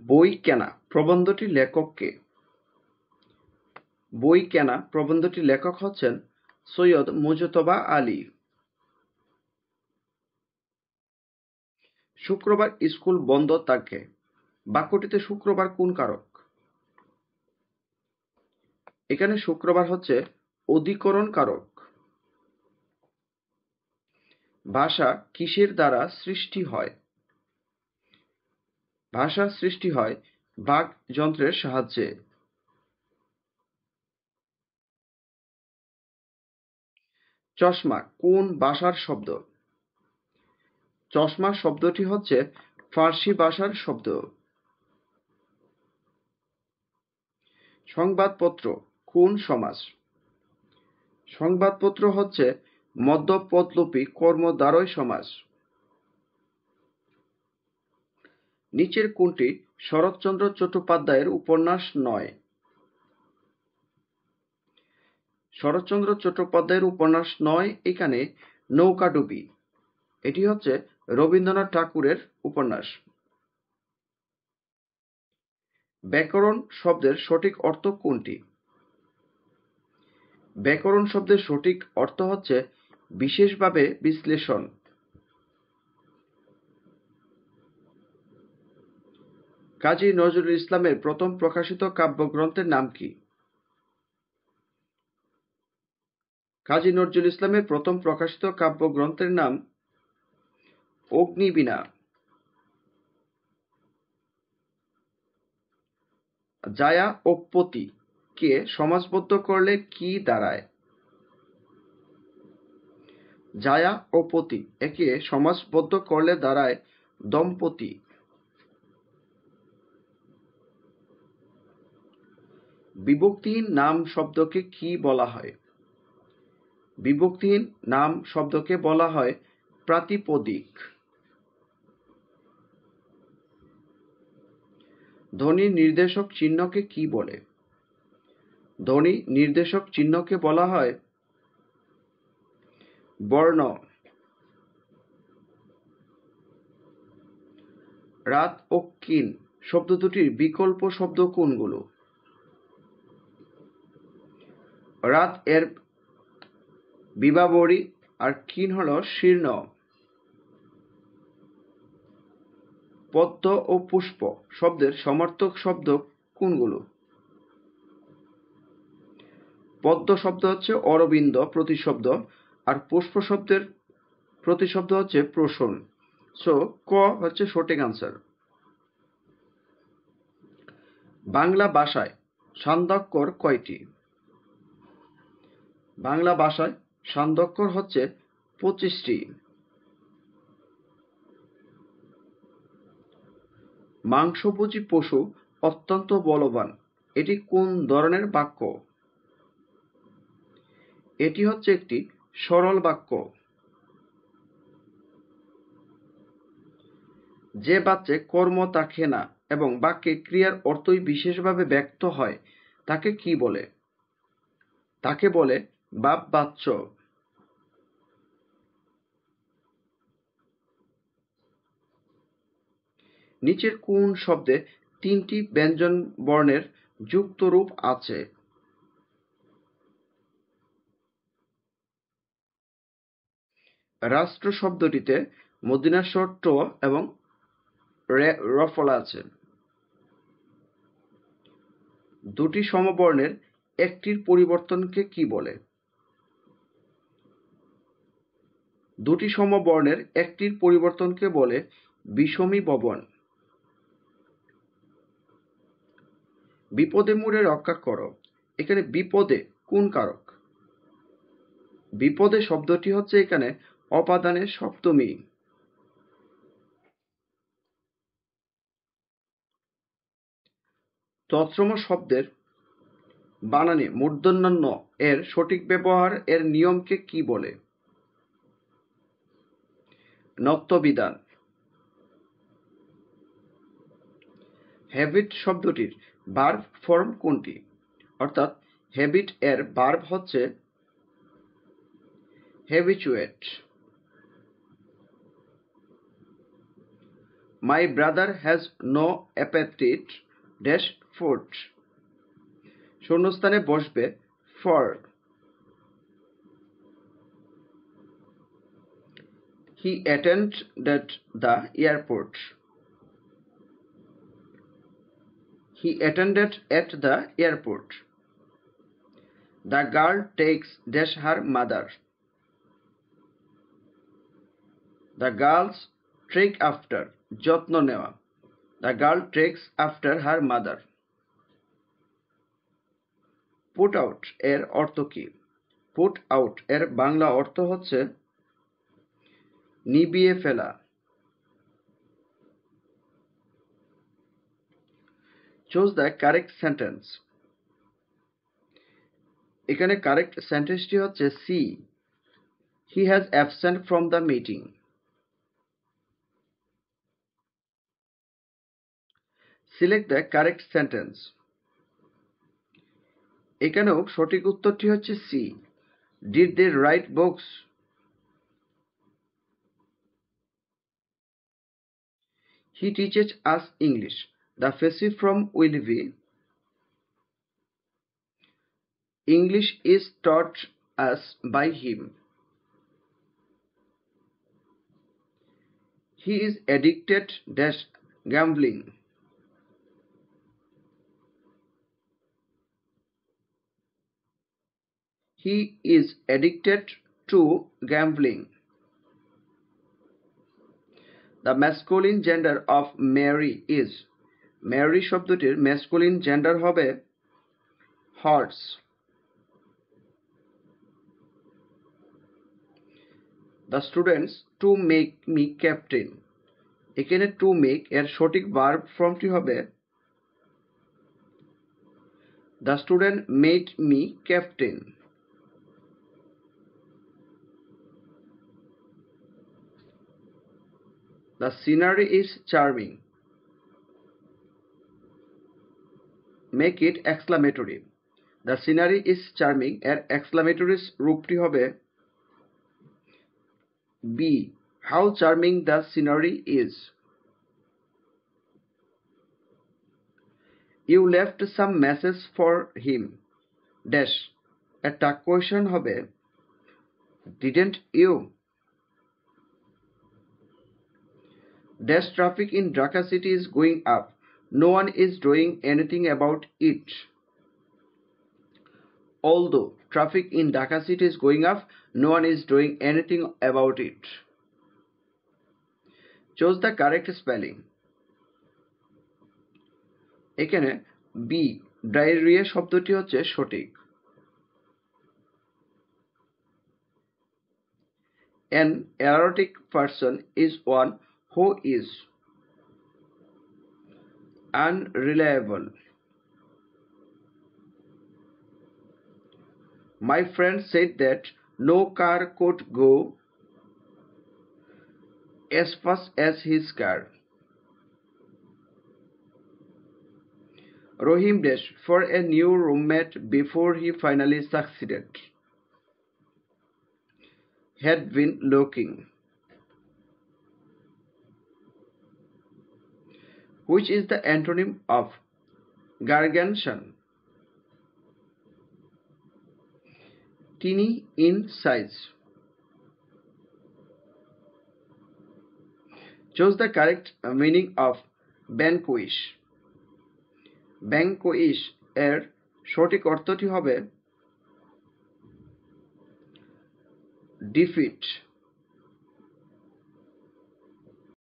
বই কেনা প্রবন্ধটির লেখক কে? বই কেনা প্রবন্ধটির লেখক হচ্ছেন সৈয়দ মুজতবা আলী। শুক্রবার স্কুল বন্ধ থাকে। বাক্যটিতে শুক্রবার কোন কারক? এখানে শুক্রবার হচ্ছে অধিকরণ কারক। ভাষা কিসের দ্বারা সৃষ্টি হয়? ভাষা সৃষ্টি হয় বাক যন্ত্রের সাহায্যে। চশমা কোন ভাষার শব্দ? চশমা শব্দটি হচ্ছে ফার্সি ভাষার শব্দ। সংবাদপত্র কোন সমাস? সংবাদপত্র হচ্ছে মধ্যপদলোপী কর্মদ্বারয় সমাস। নিচের কোনটি শরৎচন্দ্র চট্টোপাধ্যায়ের উপন্যাস নয়? শরৎচন্দ্র চট্টোপাধ্যায়ের উপন্যাস নয় এখানে নৌকাডুবি। এটি হচ্ছে রবীন্দ্রনাথ ঠাকুরের উপন্যাস। ব্যাকরণ শব্দের সঠিক অর্থ কোনটি? ব্যাকরণ শব্দের সঠিক অর্থ হচ্ছে বিশেষভাবে বিশ্লেষণ। কাজী নজরুল ইসলামের প্রথম প্রকাশিত কাব্যগ্রন্থের নাম কি? কাজী নজরুল ইসলামের প্রথম প্রকাশিত কাব্যগ্রন্থের নাম অগ্নিবীণা। জায়া ও পতি কে সমাসবদ্ধ করলে কি দাঁড়ায়? জায়া ও পতি একে সমাসবদ্ধ করলে দাঁড়ায় দম্পতি। বিভক্তিহীন নাম শব্দকে কি বলা হয়? বিভক্তিহীন নাম শব্দকে বলা হয় প্রাতিপদিক। ধ্বনি নির্দেশক চিহ্নকে কি বলে? ধ্বনি নির্দেশক চিহ্নকে বলা হয় বর্ণ। রাত ও কিন শব্দ দুটির বিকল্প শব্দ কোনগুলো? রাত এর বিবাবরী আর কিন হল শীর্ণ। পদ্ম ও পুষ্প শব্দের সমার্থক শব্দ কোনগুলো? পদ্ম শব্দ হচ্ছে অরবিন্দ প্রতিশব্দ আর পুষ্প শব্দের প্রতিশব্দ হচ্ছে প্রসূন। সো ক হচ্ছে সঠিক আনসার। বাংলা ভাষায় সান্ধ্যাক্ষর কয়টি? বাংলা ভাষায় সান্ধ্যাক্ষর হচ্ছে 25টি। মাংসভোজী পশু অত্যন্ত বলবান এটি কোন ধরনের বাক্য? এটি হচ্ছে একটি সরল বাক্য। যে বাচ্চে কর্ম থাকে না এবং বাক্যে ক্রিয়ার অর্থই বিশেষভাবে ব্যক্ত হয় তাকে কি বলে? তাকে বলে বাপ বাচ্য। নিচের কোন শব্দে 3টি ব্যঞ্জন বর্ণের যুক্ত রূপ আছে? রাষ্ট্র শব্দটিতে মূর্ধন্য ট এবং র ফলা আছে। দুটি সমবর্ণের একটির পরিবর্তনকে কি বলে? দুটি সমবর্ণের একটির পরিবর্তনকে বলে বিষমীভবন। বিপদে মোরে রক্ষা করো এখানে বিপদে কোন কারক? বিপদে শব্দটি হচ্ছে এখানে অপাদানের সপ্তমী। তৎসম শব্দের বানানে মূর্ধন্য ণ এর সঠিক ব্যবহার এর নিয়মকে কি বলে? নত্যবিধান। হ্যাবিট শব্দটির ভার্ব ফর্ম কোনটি? অর্থাৎ হ্যাবিট এর ভার্ব হচ্ছে habituate. My brother has no appetite dash food. শূন্যস্থানে বসবে for. He attended the airport. He attended at the airport. The girl takes dash her mother. The girls take after যত্ন নেওয়া. The girl takes after her mother. Put out এর অর্থ কি? Put out এর বাংলা অর্থ হচ্ছে নিভিয়ে ফেলা। Choose the correct sentence. এখানে কারেক্ট সেন্টেন্সটি হচ্ছে C. He has absent from the meeting. Select the correct sentence. এখানেও সঠিক উত্তরটি হচ্ছে C. Did they write books? He teaches us English. The passage from will be English is taught us by him. He is addicted dash gambling. He is addicted to gambling. The masculine gender of Mary is Mary শব্দটির masculine gender হবে horse. The students to make me captain. এখানে to make এর সঠিক verb ফর্মটি হবে The student made me captain. The scenery is charming. Make it exclamatory. The scenery is charming এর exclamatory রূপটি হবে B. How charming the scenery is. You left some message for him. Dash. একটা question হবে Didn't you? Dash traffic in Dhaka city is going up. No one is doing anything about it. Although traffic in Dhaka city is going up, no one is doing anything about it. Choose the correct spelling. এখানে B. Diarrhea শব্দটি হচ্ছে সঠিক। An erotic person is one who is unreliable. My friend said that no car could go as fast as his car. Rohim dash for a new roommate before he finally succeeded. Had been looking. Which is the antonym of gargantuan? Teeny in size. Choose the correct meaning of vanquish. Vanquish এর সঠিক অর্থটি হবে defeat.